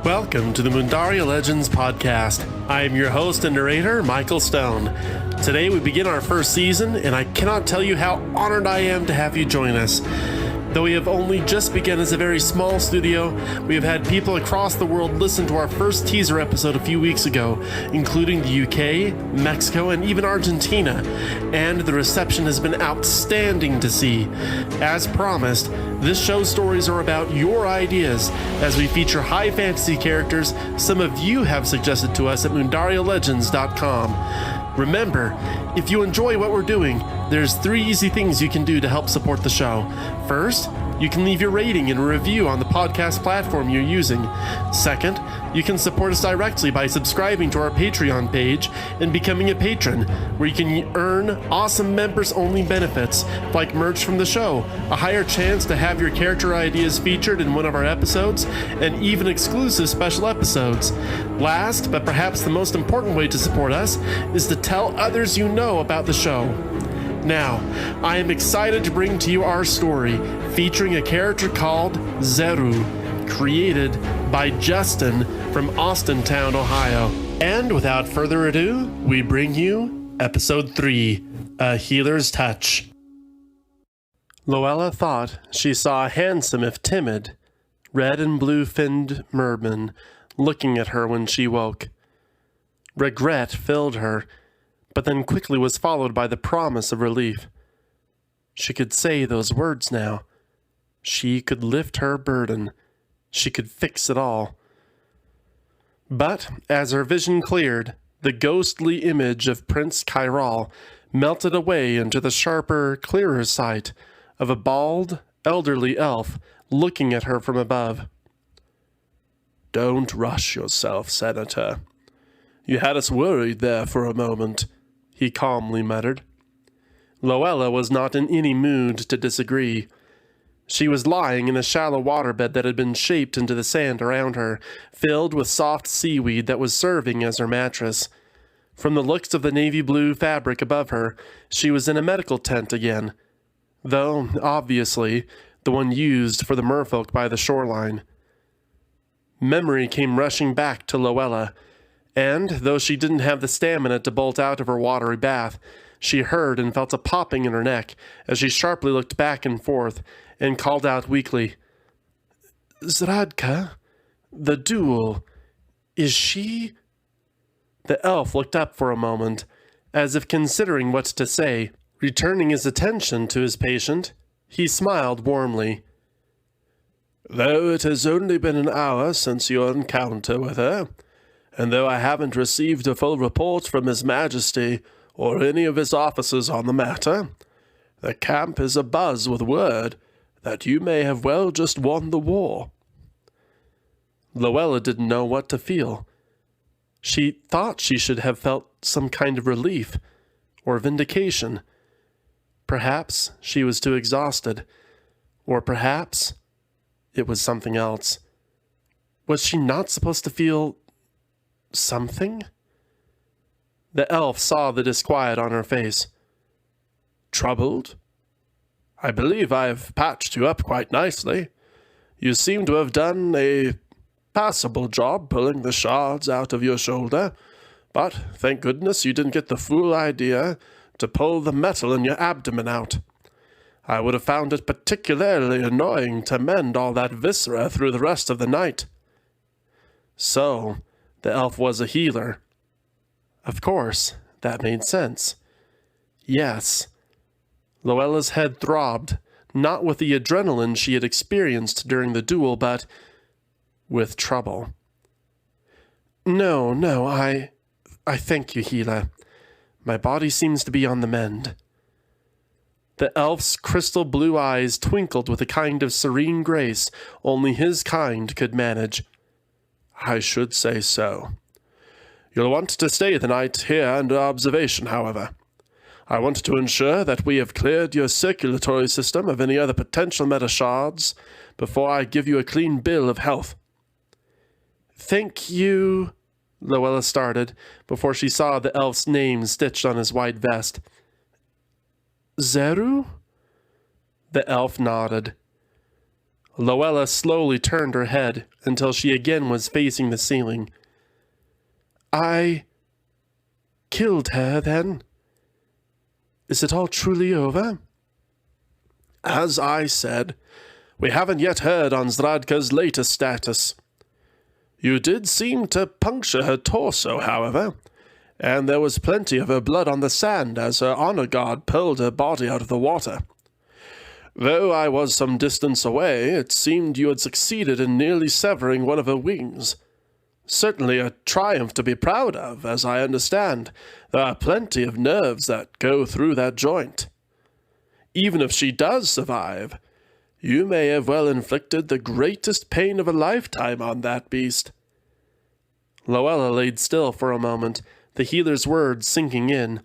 Welcome to the Mundaria Legends podcast. I am your host and narrator, Michael Stone. Today we begin our first season, and I cannot tell you how honored I am to have you join us. Though we have only just begun as a very small studio, we have had people across the world listen to our first teaser episode a few weeks ago, including the UK, Mexico, and even Argentina, and the reception has been outstanding to see. As promised, this show's stories are about your ideas, as we feature high fantasy characters some of you have suggested to us at mundarialegends.com. Remember, if you enjoy what we're doing, there's 3 easy things you can do to help support the show. First, you can leave your rating and review on the podcast platform you're using. Second, you can support us directly by subscribing to our Patreon page and becoming a patron, where you can earn awesome members-only benefits, like merch from the show, a higher chance to have your character ideas featured in one of our episodes, and even exclusive special episodes. Last, but perhaps the most important way to support us, is to tell others you know about the show. Now, I am excited to bring to you our story, featuring a character called Xeru, created by Justin from Austintown, Ohio. And without further ado, we bring you Episode 3, A Healer's Touch. Loella thought she saw a handsome, if timid, red and blue-finned merman looking at her when she woke. Regret filled her, but then quickly was followed by the promise of relief. She could say those words now. She could lift her burden. She could fix it all. But as her vision cleared, the ghostly image of Prince Chiral melted away into the sharper, clearer sight of a bald, elderly elf looking at her from above. "Don't rush yourself, Senator. You had us worried there for a moment," he calmly muttered. Loella was not in any mood to disagree. She was lying in a shallow waterbed that had been shaped into the sand around her, filled with soft seaweed that was serving as her mattress. From the looks of the navy blue fabric above her, she was in a medical tent again, though, obviously, the one used for the merfolk by the shoreline. Memory came rushing back to Loella, and, though she didn't have the stamina to bolt out of her watery bath, she heard and felt a popping in her neck as she sharply looked back and forth and called out weakly, "Zradka? The duel. Is she—" The elf looked up for a moment, as if considering what to say. Returning his attention to his patient, he smiled warmly. "Though it has only been an hour since your encounter with her, and though I haven't received a full report from His Majesty or any of his officers on the matter, the camp is abuzz with word that you may have well just won the war." Loella didn't know what to feel. She thought she should have felt some kind of relief or vindication. Perhaps she was too exhausted, or perhaps it was something else. Was she not supposed to feel something? The elf saw the disquiet on her face. "Troubled? I believe I have patched you up quite nicely. You seem to have done a passable job pulling the shards out of your shoulder, but thank goodness you didn't get the fool idea to pull the metal in your abdomen out. I would have found it particularly annoying to mend all that viscera through the rest of the night." So, the elf was a healer. Of course, that made sense. Yes. Loella's head throbbed, not with the adrenaline she had experienced during the duel, but with trouble. No, I thank you, healer. My body seems to be on the mend." The elf's crystal blue eyes twinkled with a kind of serene grace only his kind could manage. "I should say so. You'll want to stay the night here under observation, however. I want to ensure that we have cleared your circulatory system of any other potential metashards before I give you a clean bill of health." "Thank you," Loella started, before she saw the elf's name stitched on his white vest. "Xeru?" The elf nodded. Loella slowly turned her head until she again was facing the ceiling. I killed her, then? Is it all truly over? As I said, we haven't yet heard on Zradka's latest status. You did seem to puncture her torso, however, and there was plenty of her blood on the sand as her honor guard pulled her body out of the water. Though I was some distance away, it seemed you had succeeded in nearly severing one of her wings. Certainly a triumph to be proud of, as I understand. There are plenty of nerves that go through that joint. Even if she does survive, you may have well inflicted the greatest pain of a lifetime on that beast. Loella laid still for a moment, the healer's words sinking in.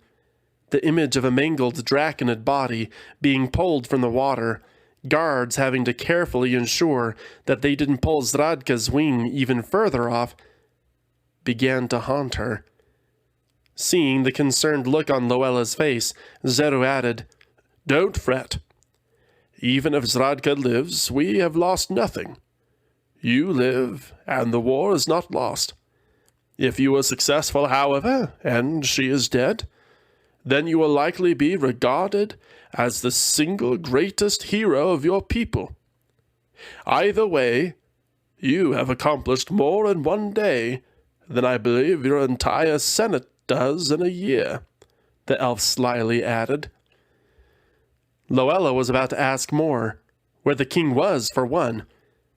The image of a mangled draconid body being pulled from the water, guards having to carefully ensure that they didn't pull Zradka's wing even further off, began to haunt her. Seeing the concerned look on Loella's face, Xeru added, Don't fret. Even if Zradka lives, we have lost nothing. You live, and the war is not lost. If you were successful, however, and she is dead, then you will likely be regarded as the single greatest hero of your people. Either way, you have accomplished more in one day than I believe your entire Senate does in a year, the elf slyly added. Loella was about to ask more, where the king was, for one.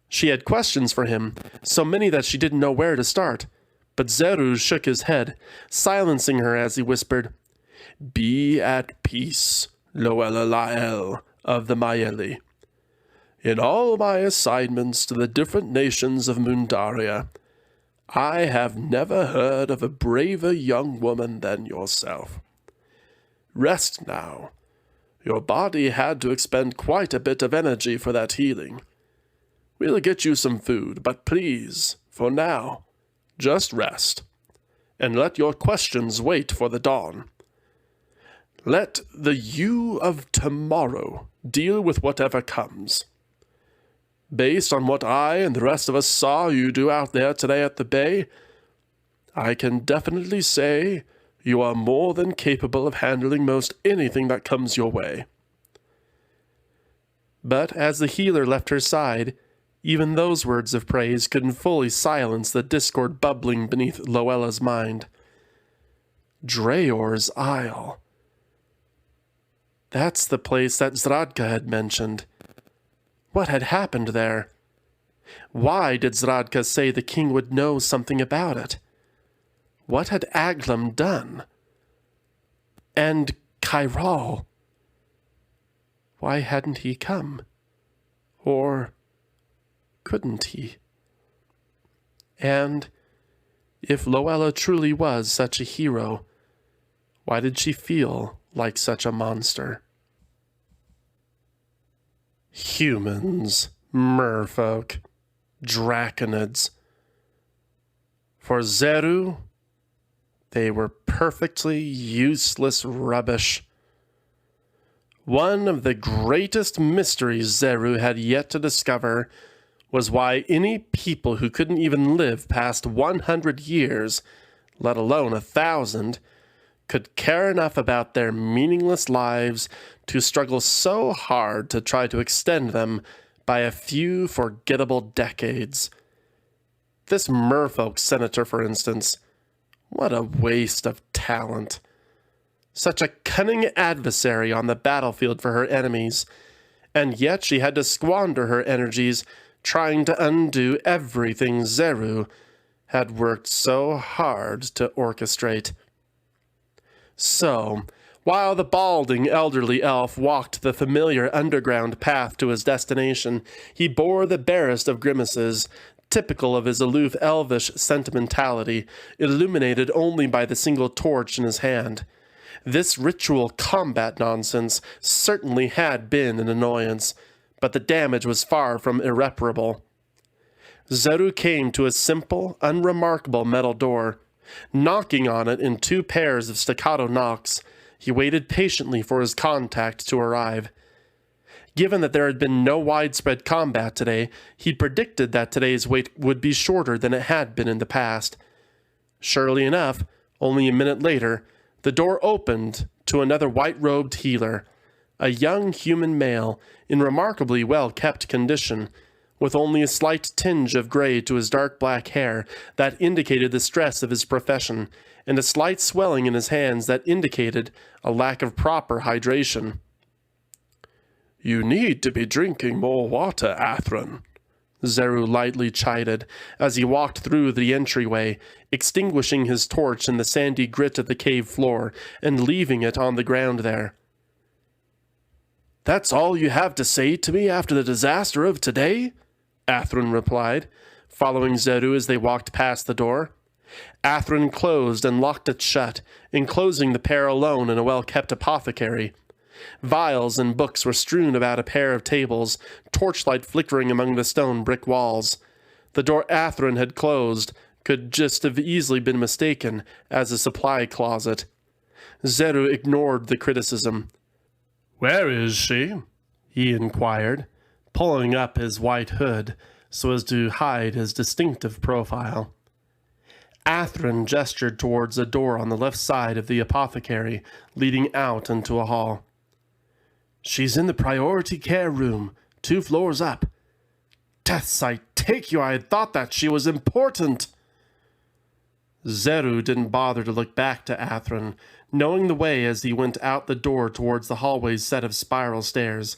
She had questions for him, so many that she didn't know where to start, but Xeru shook his head, silencing her as he whispered, Be at peace, Loella Lael of the Maeli. In all my assignments to the different nations of Mundaria, I have never heard of a braver young woman than yourself. Rest now. Your body had to expend quite a bit of energy for that healing. We'll get you some food, but please, for now, just rest, and let your questions wait for the dawn. Let the you of tomorrow deal with whatever comes. Based on what I and the rest of us saw you do out there today at the bay, I can definitely say you are more than capable of handling most anything that comes your way. But as the healer left her side, even those words of praise couldn't fully silence the discord bubbling beneath Loella's mind. Dreor's Isle. That's the place that Zradka had mentioned. What had happened there? Why did Zradka say the king would know something about it? What had Aglam done? And Chiral? Why hadn't he come? Or couldn't he? And if Loella truly was such a hero, why did she feel like such a monster? Humans, merfolk, draconids. For Xeru, they were perfectly useless rubbish. One of the greatest mysteries Xeru had yet to discover was why any people who couldn't even live past 100 years, let alone 1,000, could care enough about their meaningless lives to struggle so hard to try to extend them by a few forgettable decades. This merfolk senator, for instance, what a waste of talent. Such a cunning adversary on the battlefield for her enemies, and yet she had to squander her energies trying to undo everything Xeru had worked so hard to orchestrate. So, while the balding elderly elf walked the familiar underground path to his destination, he bore the barest of grimaces, typical of his aloof elvish sentimentality, illuminated only by the single torch in his hand. This ritual combat nonsense certainly had been an annoyance, but the damage was far from irreparable. Xeru came to a simple, unremarkable metal door. Knocking on it in 2 pairs of staccato knocks, he waited patiently for his contact to arrive. Given that there had been no widespread combat today, he'd predicted that today's wait would be shorter than it had been in the past. Surely enough, only a minute later, the door opened to another white-robed healer, a young human male in remarkably well-kept condition, with only a slight tinge of gray to his dark black hair that indicated the stress of his profession, and a slight swelling in his hands that indicated a lack of proper hydration. "You need to be drinking more water, Athron," Xeru lightly chided as he walked through the entryway, extinguishing his torch in the sandy grit of the cave floor and leaving it on the ground there. "That's all you have to say to me after the disaster of today?" Athron replied, following Xeru as they walked past the door. Athron closed and locked it shut, enclosing the pair alone in a well-kept apothecary. Vials and books were strewn about a pair of tables, torchlight flickering among the stone brick walls. The door Athron had closed could just have easily been mistaken as a supply closet. Xeru ignored the criticism. "Where is she?" he inquired, pulling up his white hood so as to hide his distinctive profile. Athron gestured towards a door on the left side of the apothecary, leading out into a hall. "She's in the priority care room, 2 floors up." "Deaths, I take you, I had thought that she was important." Xeru didn't bother to look back to Athron, knowing the way as he went out the door towards the hallway's set of spiral stairs.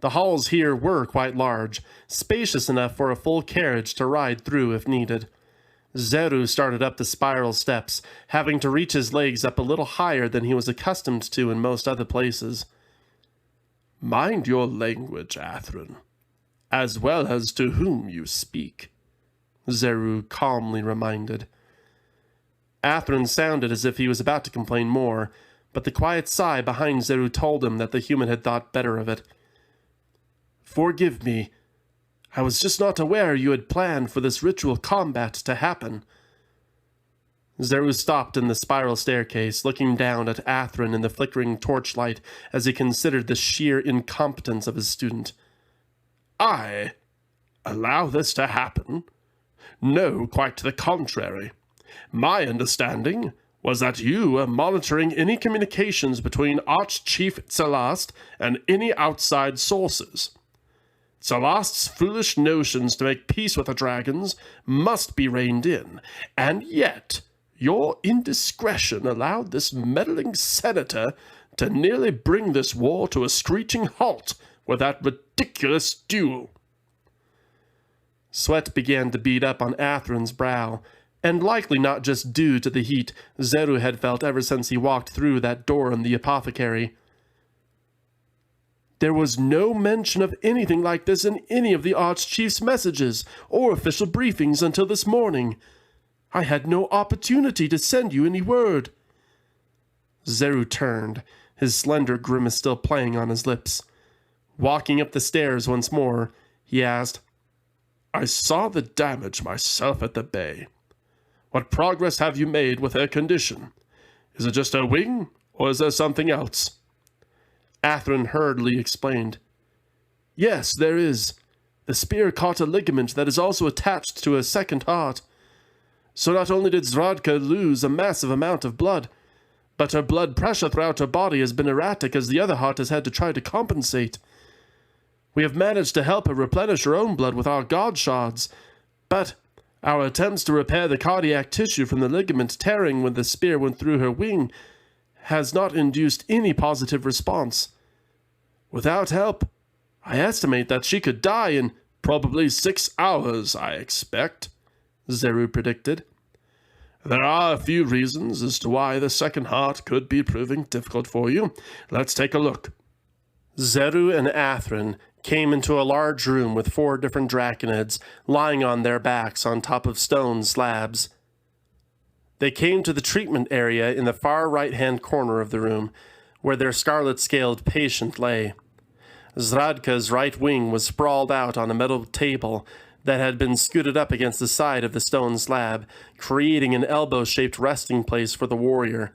The halls here were quite large, spacious enough for a full carriage to ride through if needed. Xeru started up the spiral steps, having to reach his legs up a little higher than he was accustomed to in most other places. "Mind your language, Athron, as well as to whom you speak," Xeru calmly reminded. Athron sounded as if he was about to complain more, but the quiet sigh behind Xeru told him that the human had thought better of it. "Forgive me. I was just not aware you had planned for this ritual combat to happen." Xeru stopped in the spiral staircase, looking down at Athron in the flickering torchlight as he considered the sheer incompetence of his student. "I allow this to happen? No, quite the contrary. My understanding was that you were monitoring any communications between Archchief Celeste and any outside sources. Celeste's foolish notions to make peace with the dragons must be reined in, and yet your indiscretion allowed this meddling senator to nearly bring this war to a screeching halt with that ridiculous duel." Sweat began to bead up on Athron's brow, and likely not just due to the heat Xeru had felt ever since he walked through that door in the apothecary. "There was no mention of anything like this in any of the Archchief's messages or official briefings until this morning. I had no opportunity to send you any word." Xeru turned, his slender grimace still playing on his lips. Walking up the stairs once more, he asked, "I saw the damage myself at the bay. What progress have you made with her condition? Is it just her wing, or is there something else?" Athron hurriedly explained. "Yes, there is. The spear caught a ligament that is also attached to her second heart. So not only did Zradka lose a massive amount of blood, but her blood pressure throughout her body has been erratic as the other heart has had to try to compensate. We have managed to help her replenish her own blood with our god shards, but our attempts to repair the cardiac tissue from the ligament tearing when the spear went through her wing has not induced any positive response. Without help, I estimate that she could die in probably 6 hours, I expect," Xeru predicted. "There are a few reasons as to why the second heart could be proving difficult for you. Let's take a look." Xeru and Athron came into a large room with 4 different draconids lying on their backs on top of stone slabs. They came to the treatment area in the far right-hand corner of the room, where their scarlet-scaled patient lay. Zradka's right wing was sprawled out on a metal table that had been scooted up against the side of the stone slab, creating an elbow-shaped resting place for the warrior.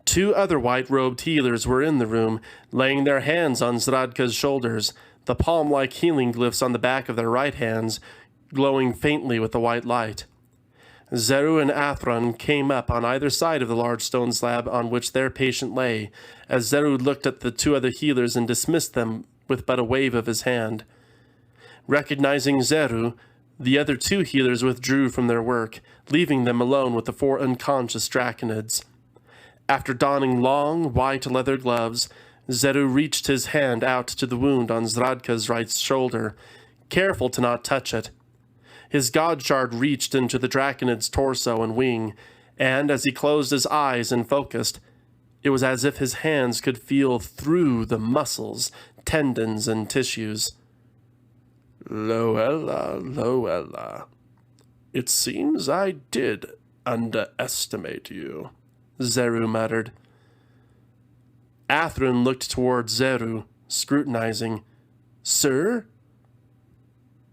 2 other white-robed healers were in the room, laying their hands on Zradka's shoulders, the palm-like healing glyphs on the back of their right hands glowing faintly with the white light. Xeru and Athron came up on either side of the large stone slab on which their patient lay, as Xeru looked at the 2 other healers and dismissed them with but a wave of his hand. Recognizing Xeru, the other 2 healers withdrew from their work, leaving them alone with the 4 unconscious draconids. After donning long, white leather gloves, Xeru reached his hand out to the wound on Zradka's right shoulder, careful to not touch it. His god shard reached into the draconid's torso and wing, and as he closed his eyes and focused, it was as if his hands could feel through the muscles, tendons, and tissues. Loella, Loella, it seems I did underestimate you, Xeru muttered. Athron looked toward Xeru, scrutinizing. Sir?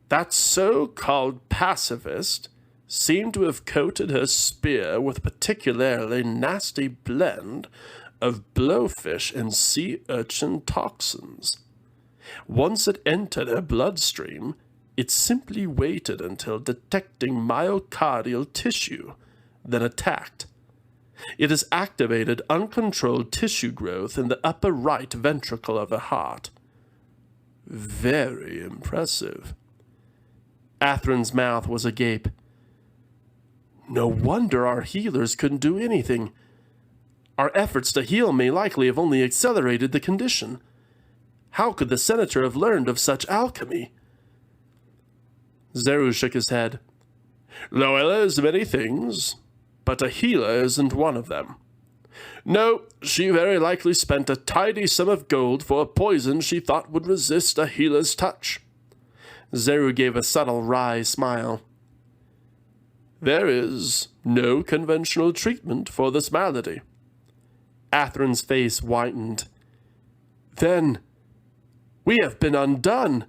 That so-called pacifist seemed to have coated her spear with a particularly nasty blend of blowfish and sea urchin toxins. Once it entered her bloodstream, it simply waited until detecting myocardial tissue, then attacked. It has activated uncontrolled tissue growth in the upper right ventricle of her heart. Very impressive. Athron's mouth was agape. No wonder our healers couldn't do anything. Our efforts to heal may likely have only accelerated the condition. How could the senator have learned of such alchemy? Xeru shook his head. Loella is many things, but a healer isn't one of them. No, she very likely spent a tidy sum of gold for a poison she thought would resist a healer's touch. Xeru gave a subtle, wry smile. There is no conventional treatment for this malady. Athron's face whitened. Then, we have been undone.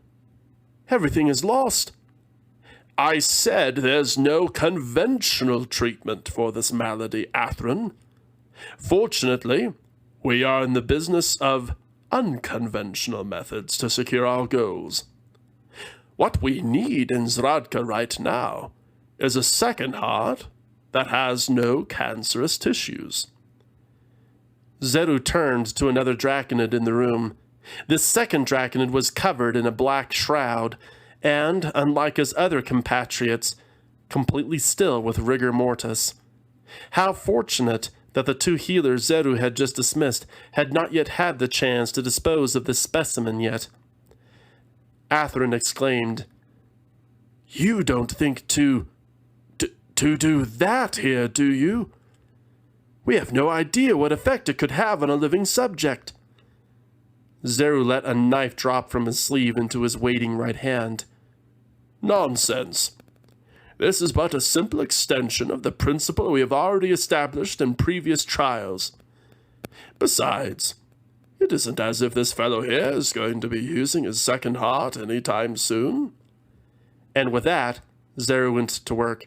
Everything is lost. I said there's no conventional treatment for this malady, Athron. Fortunately, we are in the business of unconventional methods to secure our goals. What we need in Zradka right now is a second heart that has no cancerous tissues. Xeru turned to another draconid in the room. This second draconid was covered in a black shroud, and, unlike his other compatriots, completely still with rigor mortis. How fortunate that the 2 healers Xeru had just dismissed had not yet had the chance to dispose of this specimen yet. Athron exclaimed, You don't think to do that here, do you? We have no idea what effect it could have on a living subject. Xeru let a knife drop from his sleeve into his waiting right hand. Nonsense. This is but a simple extension of the principle we have already established in previous trials. Besides, it isn't as if this fellow here is going to be using his second heart any time soon. And with that, Xeru went to work.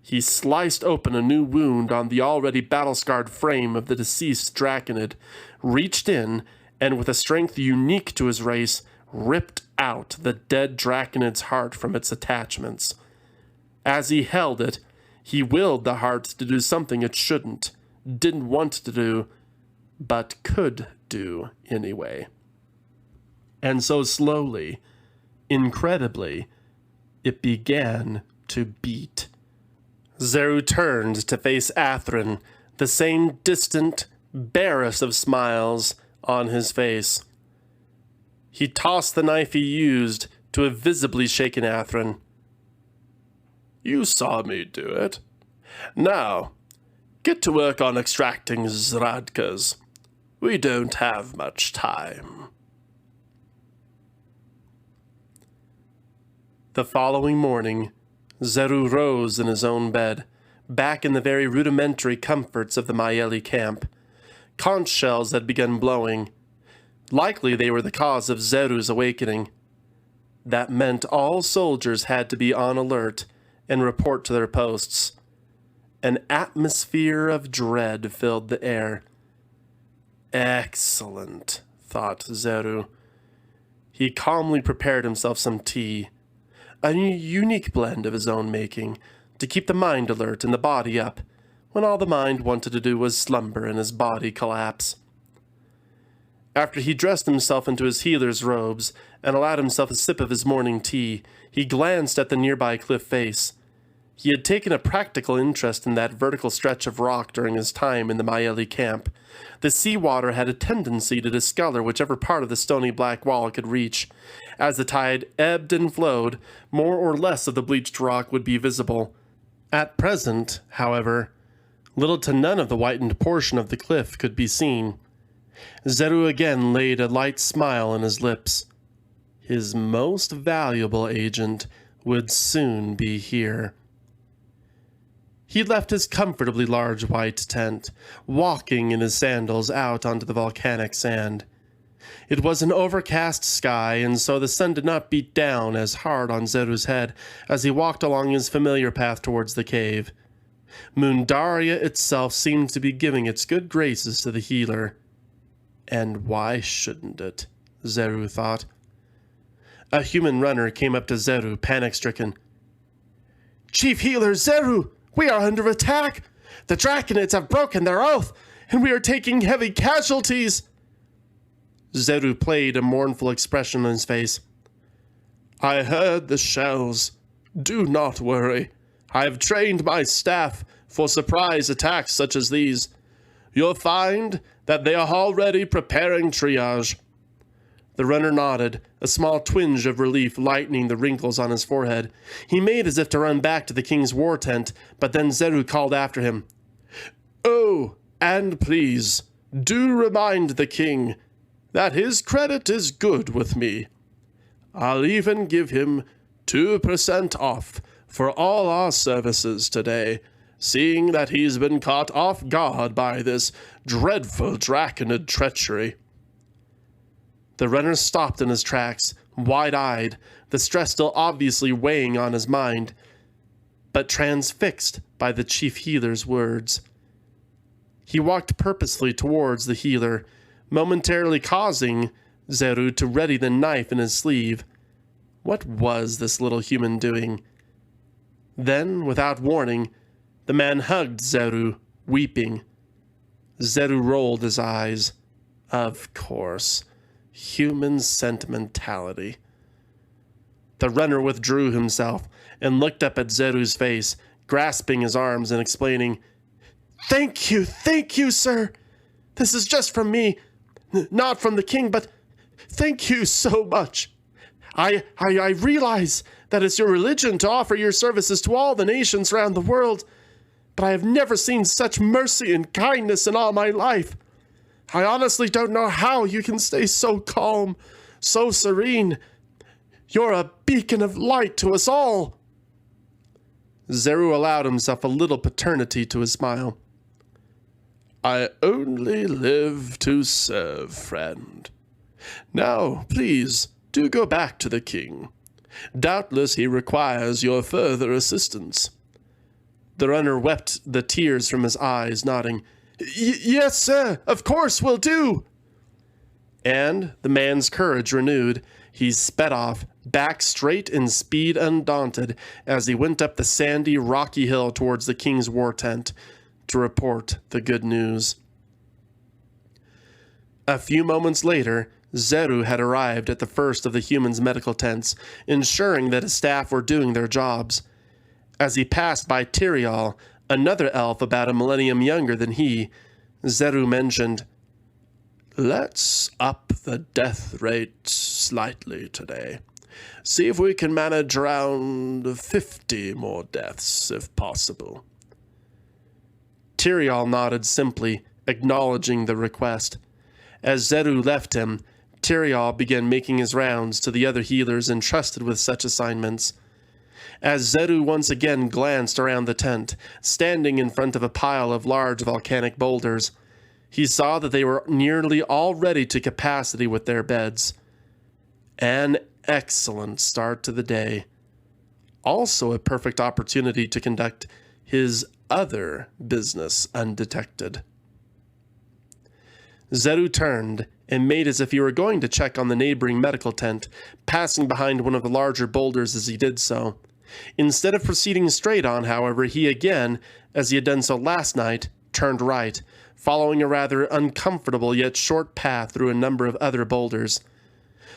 He sliced open a new wound on the already battle-scarred frame of the deceased draconid, reached in, and with a strength unique to his race, ripped out the dead draconid's heart from its attachments. As he held it, he willed the heart to do something it shouldn't, didn't want to do, but could do anyway. And so slowly, incredibly, it began to beat. Xeru turned to face Athron, the same distant, barest of smiles on his face. He tossed the knife he used to a visibly shaken Athron. You saw me do it. Now, get to work on extracting Zradkas. We don't have much time. The following morning, Xeru rose in his own bed, back in the very rudimentary comforts of the Maeli camp. Conch shells had begun blowing. Likely they were the cause of Xeru's awakening. That meant all soldiers had to be on alert and report to their posts. An atmosphere of dread filled the air. Excellent, thought Xeru. He calmly prepared himself some tea, a unique blend of his own making, to keep the mind alert and the body up, when all the mind wanted to do was slumber and his body collapse. After he dressed himself into his healer's robes and allowed himself a sip of his morning tea, he glanced at the nearby cliff face. He had taken a practical interest in that vertical stretch of rock during his time in the Maeli camp. The seawater had a tendency to discolor whichever part of the stony black wall it could reach. As the tide ebbed and flowed, more or less of the bleached rock would be visible. At present, however, little to none of the whitened portion of the cliff could be seen. Xeru again laid a light smile on his lips. His most valuable agent would soon be here. He left his comfortably large white tent, walking in his sandals out onto the volcanic sand. It was an overcast sky, and so the sun did not beat down as hard on Xeru's head as he walked along his familiar path towards the cave. Mundaria itself seemed to be giving its good graces to the healer. And why shouldn't it? Xeru thought. A human runner came up to Xeru, panic-stricken. "Chief Healer Xeru! We are under attack! The Draconids have broken their oath, and we are taking heavy casualties!" Xeru played a mournful expression on his face. "I heard the shells. Do not worry. I have trained my staff for surprise attacks such as these. You'll find that they are already preparing triage." The runner nodded, a small twinge of relief lightening the wrinkles on his forehead. He made as if to run back to the king's war tent, but then Xeru called after him. "Oh, and please, do remind the king that his credit is good with me. I'll even give him 2% off for all our services today, seeing that he's been caught off guard by this dreadful Draconid treachery." The runner stopped in his tracks, wide-eyed, the stress still obviously weighing on his mind, but transfixed by the chief healer's words. He walked purposefully towards the healer, momentarily causing Xeru to ready the knife in his sleeve. What was this little human doing? Then, without warning, the man hugged Xeru, weeping. Xeru rolled his eyes. Of course. Human sentimentality. The runner withdrew himself and looked up at Xeru's face, grasping his arms and explaining, thank you, sir. This is just from me, not from the king, but thank you so much. I realize that it's your religion to offer your services to all the nations around the world, but I have never seen such mercy and kindness in all my life. I honestly don't know how you can stay so calm, so serene. You're a beacon of light to us all." Xeru allowed himself a little paternity to his smile. "I only live to serve, friend. Now, please, do go back to the king. Doubtless he requires your further assistance." The runner wept the tears from his eyes, nodding. Yes, sir, of course, will do." And, the man's courage renewed, he sped off, back straight in speed undaunted, as he went up the sandy, rocky hill towards the king's war tent to report the good news. A few moments later, Xeru had arrived at the first of the humans' medical tents, ensuring that his staff were doing their jobs. As he passed by Tyrial, another elf about a millennium younger than he, Xeru mentioned, "Let's up the death rate slightly today. See if we can manage around 50 more deaths, if possible." Tyrial nodded simply, acknowledging the request. As Xeru left him, Tyrial began making his rounds to the other healers entrusted with such assignments. As Xeru once again glanced around the tent, standing in front of a pile of large volcanic boulders, he saw that they were nearly all ready to capacity with their beds. An excellent start to the day. Also a perfect opportunity to conduct his other business undetected. Xeru turned and made as if he were going to check on the neighboring medical tent, passing behind one of the larger boulders as he did so. Instead of proceeding straight on, however, he again, as he had done so last night, turned right, following a rather uncomfortable yet short path through a number of other boulders.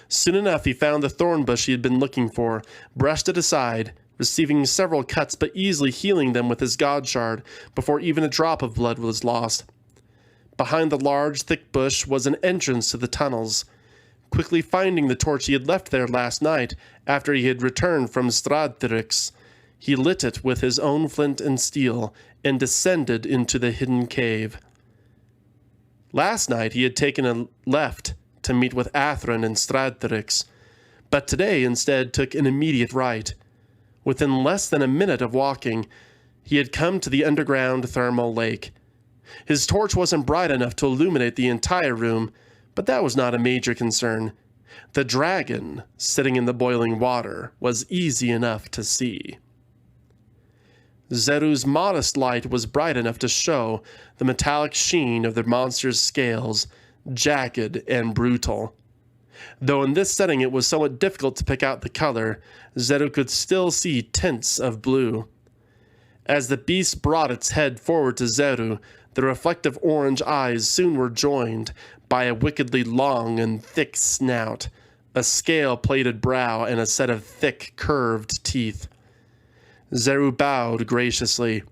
Soon enough he found the thorn bush he had been looking for, brushed it aside, receiving several cuts but easily healing them with his god shard before even a drop of blood was lost. Behind the large, thick bush was an entrance to the tunnels. Quickly finding the torch he had left there last night after he had returned from Stradtrix, he lit it with his own flint and steel and descended into the hidden cave. Last night he had taken a left to meet with Athrin and Stradtrix, but today instead took an immediate right. Within less than a minute of walking, he had come to the underground thermal lake. His torch wasn't bright enough to illuminate the entire room, but that was not a major concern. The dragon, sitting in the boiling water, was easy enough to see. Xeru's modest light was bright enough to show the metallic sheen of the monster's scales, jagged and brutal. Though in this setting it was somewhat difficult to pick out the color, Xeru could still see tints of blue. As the beast brought its head forward to Xeru, the reflective orange eyes soon were joined by a wickedly long and thick snout, a scale-plated brow, and a set of thick, curved teeth. Xeru bowed graciously.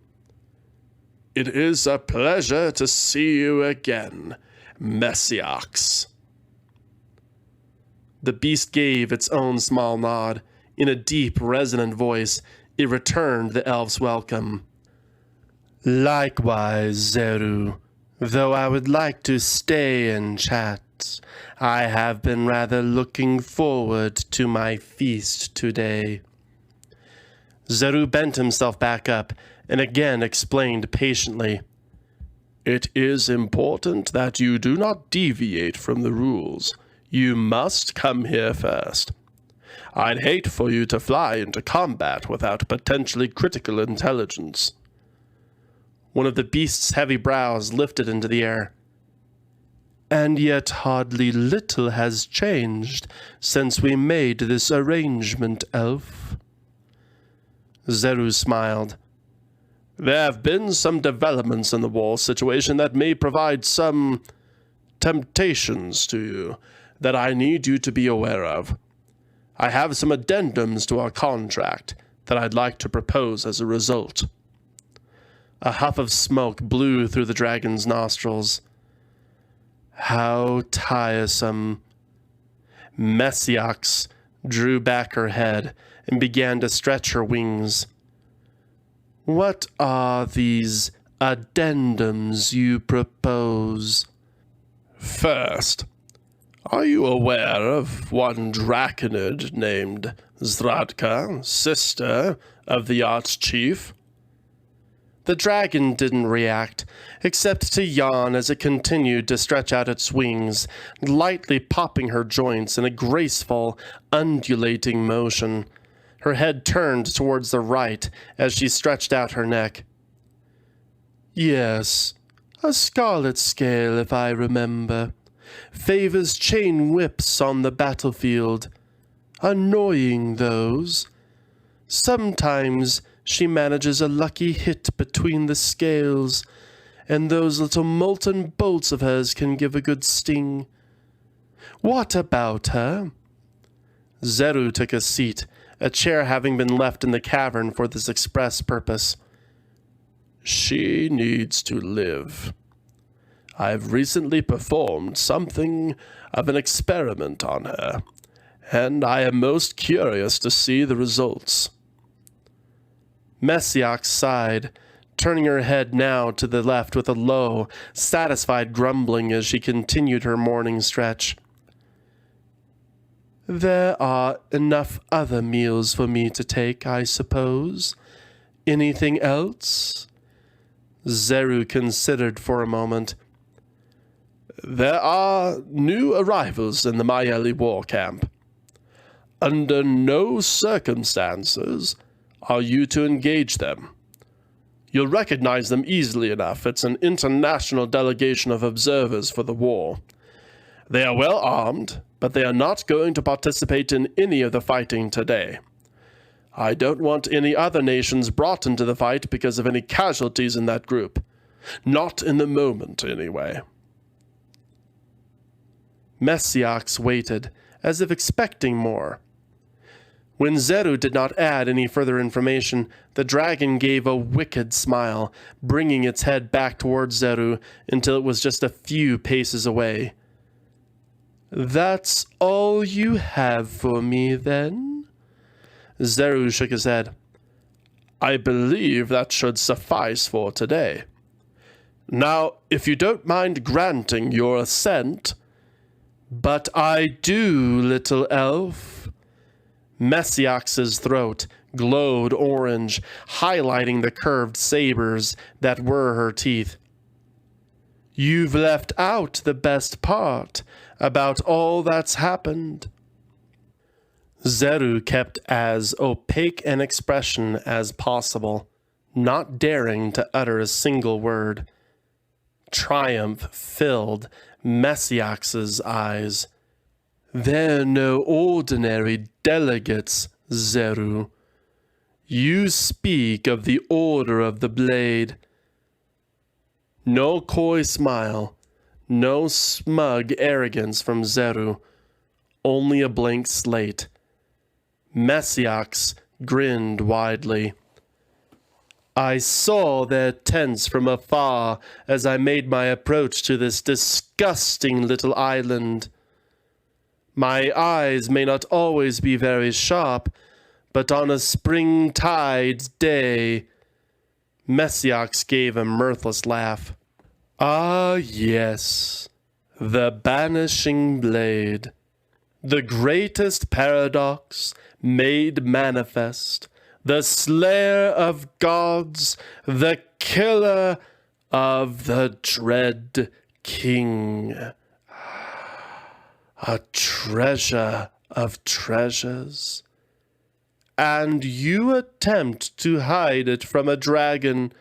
"It is a pleasure to see you again, Messiax." The beast gave its own small nod. In a deep, resonant voice, it returned the elf's welcome. "Likewise, Xeru, though I would like to stay and chat. I have been rather looking forward to my feast today." Xeru bent himself back up and again explained patiently. "It is important that you do not deviate from the rules. You must come here first. I'd hate for you to fly into combat without potentially critical intelligence." One of the beast's heavy brows lifted into the air. "And yet hardly little has changed since we made this arrangement, elf." Xeru smiled. "There have been some developments in the war situation that may provide some temptations to you that I need you to be aware of. I have some addendums to our contract that I'd like to propose as a result." A huff of smoke blew through the dragon's nostrils. "How tiresome." Messiax drew back her head and began to stretch her wings. "What are these addendums you propose?" "First, are you aware of one draconid named Zradka, sister of the Archchief?" The dragon didn't react, except to yawn as it continued to stretch out its wings, lightly popping her joints in a graceful, undulating motion. Her head turned towards the right as she stretched out her neck. "Yes, a scarlet scale, if I remember. Favors chain whips on the battlefield. Annoying, those. Sometimes she manages a lucky hit between the scales, and those little molten bolts of hers can give a good sting. What about her?" Xeru took a seat, a chair having been left in the cavern for this express purpose. "She needs to live. I've recently performed something of an experiment on her, and I am most curious to see the results." Messiax sighed, turning her head now to the left with a low, satisfied grumbling as she continued her morning stretch. "There are enough other meals for me to take, I suppose. Anything else?" Xeru considered for a moment. "There are new arrivals in the Maeli war camp. Under no circumstances are you to engage them. You'll recognize them easily enough. It's an international delegation of observers for the war. They are well armed, but they are not going to participate in any of the fighting today. I don't want any other nations brought into the fight because of any casualties in that group. Not in the moment, anyway. Messiax waited, as if expecting more. When Xeru did not add any further information, the dragon gave a wicked smile, bringing its head back towards Xeru until it was just a few paces away. "That's all you have for me, then?" Xeru shook his head. "I believe that should suffice for today. Now, if you don't mind granting your assent—" "But I do, little elf." Messiax's throat glowed orange, highlighting the curved sabers that were her teeth. "You've left out the best part about all that's happened." Xeru kept as opaque an expression as possible, not daring to utter a single word. Triumph filled Messiax's eyes. "They're no ordinary delegates, Xeru. You speak of the Order of the Blade." No coy smile, no smug arrogance from Xeru, only a blank slate. Messiax grinned widely. "I saw their tents from afar as I made my approach to this disgusting little island. My eyes may not always be very sharp, but on a spring-tide day—" Messiax gave a mirthless laugh. "Ah, yes, the Banishing Blade, the greatest paradox made manifest, the slayer of gods, the killer of the dread king. A treasure of treasures. And you attempt to hide it from a dragon,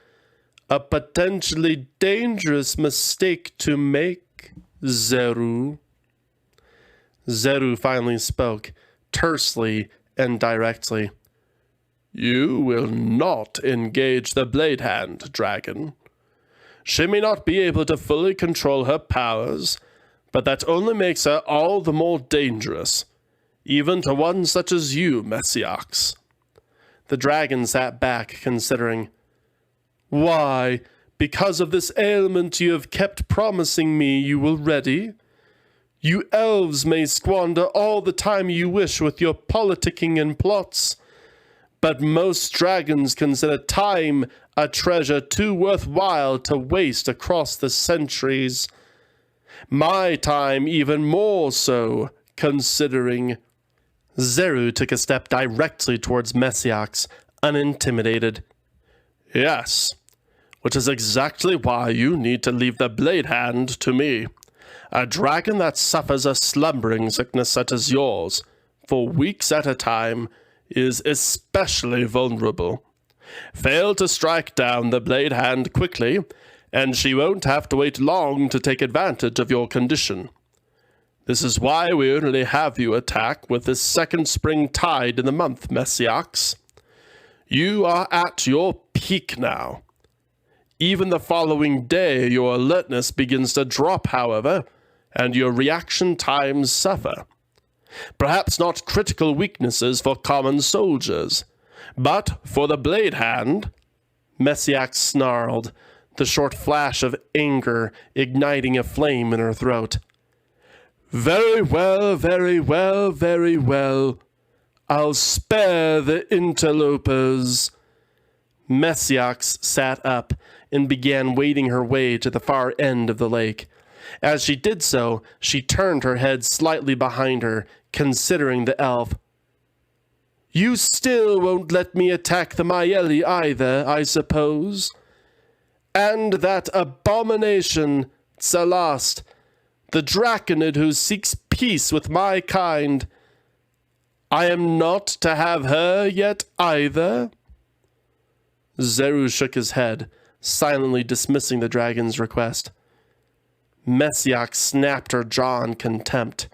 a potentially dangerous mistake to make, Xeru." Xeru finally spoke, tersely and directly. "You will not engage the Blade Hand, dragon. She may not be able to fully control her powers, but that only makes her all the more dangerous, even to one such as you, Messiax." The dragon sat back, considering. "Why, because of this ailment you have kept promising me you will ready? You elves may squander all the time you wish with your politicking and plots, but most dragons consider time a treasure too worthwhile to waste across the centuries. My time even more so, considering." Xeru took a step directly towards Messiax, unintimidated. "Yes, which is exactly why you need to leave the Blade Hand to me. A dragon that suffers a slumbering sickness such as yours, for weeks at a time, is especially vulnerable. Fail to strike down the Blade Hand quickly, and she won't have to wait long to take advantage of your condition. This is why we only have you attack with this second spring tide in the month, Messiax. You are at your peak now. Even the following day, your alertness begins to drop, however, and your reaction times suffer. Perhaps not critical weaknesses for common soldiers, but for the Blade Hand—" Messiax snarled, the short flash of anger igniting a flame in her throat. "Very well, very well, very well. I'll spare the interlopers." Messiax sat up and began wading her way to the far end of the lake. As she did so, she turned her head slightly behind her, considering the elf. "You still won't let me attack the Maeli either, I suppose? And that abomination, Tsalast, the draconid who seeks peace with my kind, I am not to have her yet either?" Xeru shook his head, silently dismissing the dragon's request. Messiak snapped her jaw in contempt.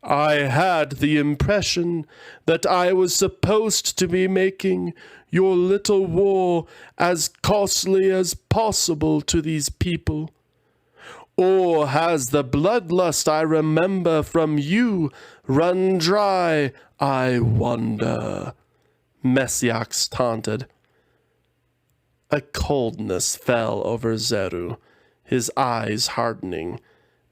I had the impression that I was supposed to be making your little war as costly as possible to these people. Or has the bloodlust I remember from you run dry, I wonder? Messiak taunted. A coldness fell over Xeru, his eyes hardening,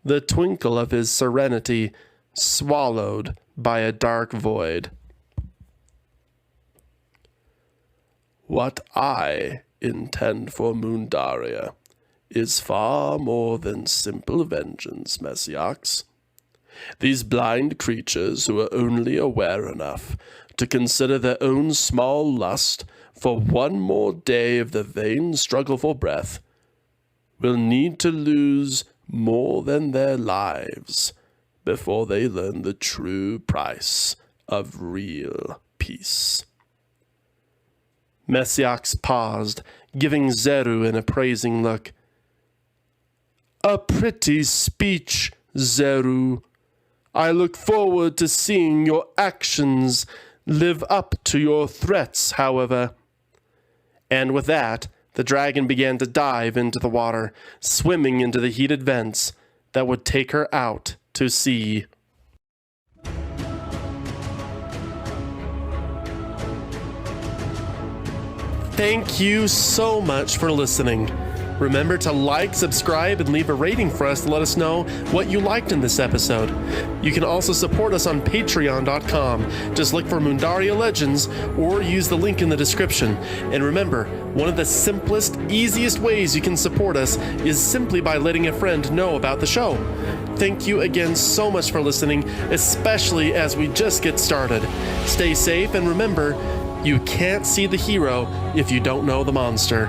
the twinkle of his serenity swallowed by a dark void. What I intend for Mundaria is far more than simple vengeance, Messiaks. These blind creatures who are only aware enough to consider their own small lust for one more day of the vain struggle for breath will need to lose more than their lives before they learn the true price of real peace. Messiaks paused, giving Xeru an appraising look. A pretty speech, Xeru. I look forward to seeing your actions live up to your threats, however. And with that, the dragon began to dive into the water, swimming into the heated vents that would take her out to sea. Thank you so much for listening. Remember to like, subscribe, and leave a rating for us to let us know what you liked in this episode. You can also support us on patreon.com. Just look for Mundaria Legends or use the link in the description. And remember, one of the simplest, easiest ways you can support us is simply by letting a friend know about the show. Thank you again so much for listening, especially as we just get started. Stay safe and remember, you can't see the hero if you don't know the monster.